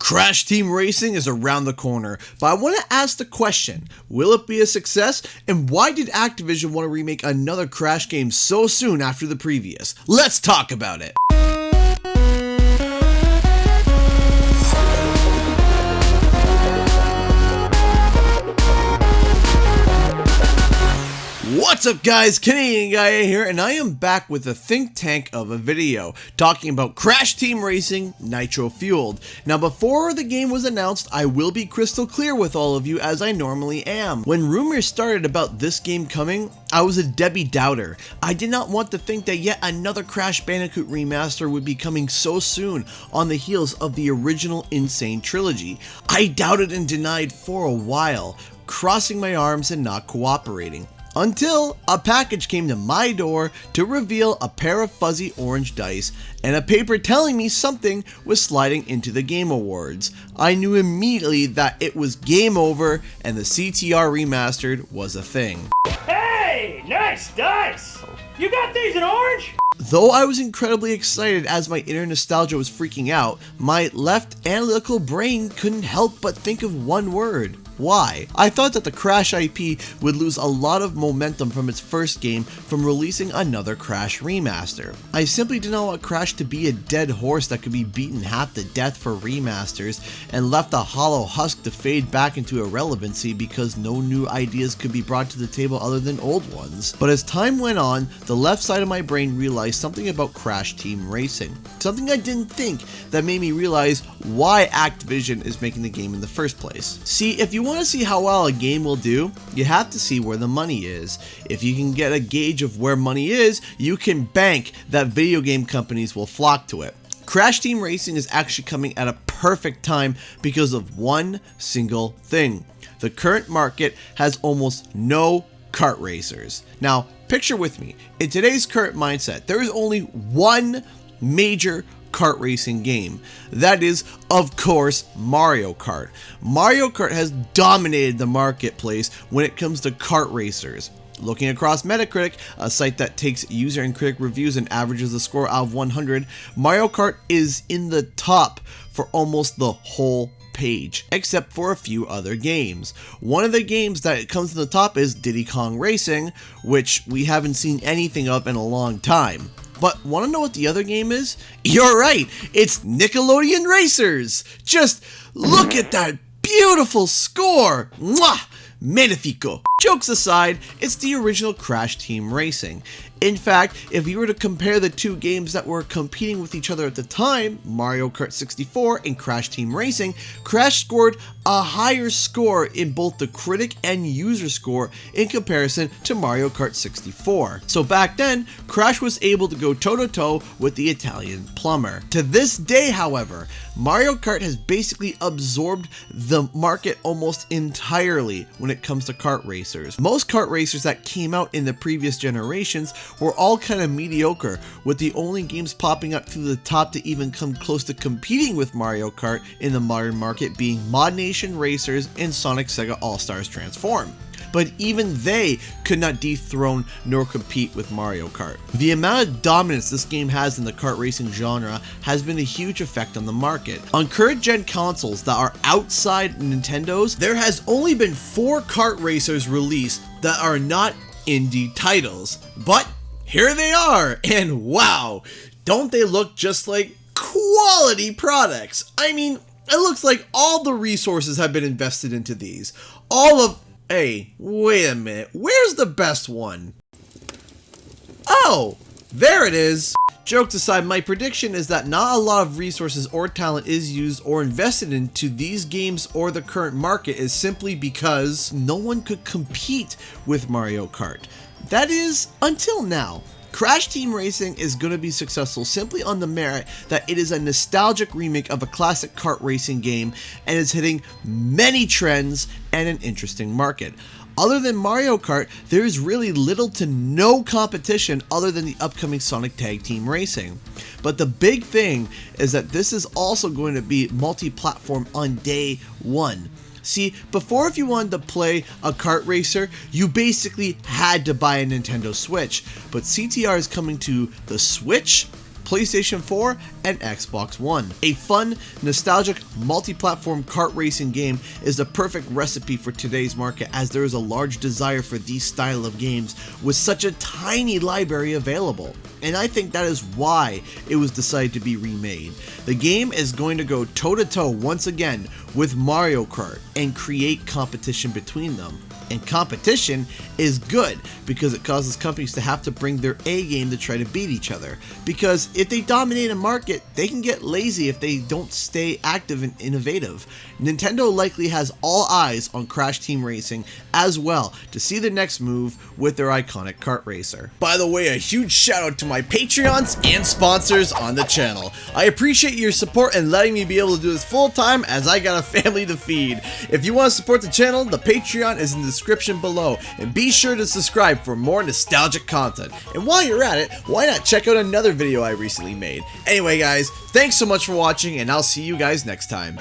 Crash Team Racing is around the corner, but I want to ask the question, will it be a success? And why did Activision want to remake another Crash game so soon after the previous? Let's talk about it! What's up guys, Canadian Guy here, and I am back with a think tank of a video talking about Crash Team Racing Nitro-fueled. Now before the game was announced, I will be crystal clear with all of you as I normally am. When rumors started about this game coming, I was a Debbie Doubter. I did not want to think that yet another Crash Bandicoot remaster would be coming so soon on the heels of the original Insane trilogy. I doubted and denied for a while, crossing my arms and not cooperating. Until a package came to my door to reveal a pair of fuzzy orange dice and a paper telling me something was sliding into the Game Awards. I knew immediately that it was game over and the CTR Remastered was a thing. Hey, nice dice! You got these in orange? Though I was incredibly excited as my inner nostalgia was freaking out, my left analytical brain couldn't help but think of one word. Why? I thought that the Crash IP would lose a lot of momentum from its first game from releasing another Crash remaster. I simply did not want Crash to be a dead horse that could be beaten half to death for remasters and left a hollow husk to fade back into irrelevancy because no new ideas could be brought to the table other than old ones. But as time went on, the left side of my brain realized something about Crash Team Racing. Something I didn't think that made me realize why Activision is making the game in the first place. See, if you want to see how well a game will do, you have to see where the money is. If you can get a gauge of where money is, you can bank that video game companies will flock to it. Crash Team Racing is actually coming at a perfect time because of one single thing. The current market has almost no kart racers. Now, picture with me, in today's current mindset, there is only one major kart racing game. That is, of course, Mario Kart. Mario Kart has dominated the marketplace when it comes to kart racers. Looking across Metacritic, a site that takes user and critic reviews and averages the score out of 100, Mario Kart is in the top for almost the whole page, except for a few other games. One of the games that comes to the top is Diddy Kong Racing, which we haven't seen anything of in a long time. But want to know what the other game is? You're right, it's Nickelodeon Racers! Just look at that beautiful score! Mwah! Magnifico! Jokes aside, it's the original Crash Team Racing. In fact, if you were to compare the two games that were competing with each other at the time, Mario Kart 64 and Crash Team Racing, Crash scored a higher score in both the critic and user score in comparison to Mario Kart 64. So back then, Crash was able to go toe-to-toe with the Italian plumber. To this day, however, Mario Kart has basically absorbed the market almost entirely when it comes to kart racers. Most kart racers that came out in the previous generations were all kind of mediocre, with the only games popping up to the top to even come close to competing with Mario Kart in the modern market being Mod Nation Racers and Sonic Sega All-Stars Transform. But even they could not dethrone nor compete with Mario Kart. The amount of dominance this game has in the kart racing genre has been a huge effect on the market. On current gen consoles that are outside Nintendo's, there has only been 4 kart racers released that are not indie titles. But here they are, and wow, don't they look just like quality products? I mean, it looks like all the resources have been invested into these. Hey, wait a minute, where's the best one? Oh, there it is! Jokes aside, my prediction is that not a lot of resources or talent is used or invested into these games or the current market is simply because no one could compete with Mario Kart. That is, until now. Crash Team Racing is going to be successful simply on the merit that it is a nostalgic remake of a classic kart racing game and is hitting many trends and an interesting market. Other than Mario Kart, there is really little to no competition other than the upcoming Sonic Tag Team Racing. But the big thing is that this is also going to be multi-platform on day one. See, before if you wanted to play a kart racer, you basically had to buy a Nintendo Switch, but CTR is coming to the Switch, PlayStation 4 and Xbox One. A fun, nostalgic, multi-platform kart racing game is the perfect recipe for today's market, as there is a large desire for these style of games with such a tiny library available. And I think that is why it was decided to be remade. The game is going to go toe-to-toe once again with Mario Kart and create competition between them. And competition is good because it causes companies to have to bring their A game to try to beat each other. Because if they dominate a market, they can get lazy if they don't stay active and innovative. Nintendo likely has all eyes on Crash Team Racing as well to see the next move with their iconic kart racer. By the way, a huge shout out to my Patreons and sponsors on the channel. I appreciate your support and letting me be able to do this full time, as I got a family to feed. If you want to support the channel, the Patreon is in the description below, and be sure to subscribe for more nostalgic content. And while you're at it, why not check out another video I recently made? Anyway guys, thanks so much for watching, and I'll see you guys next time.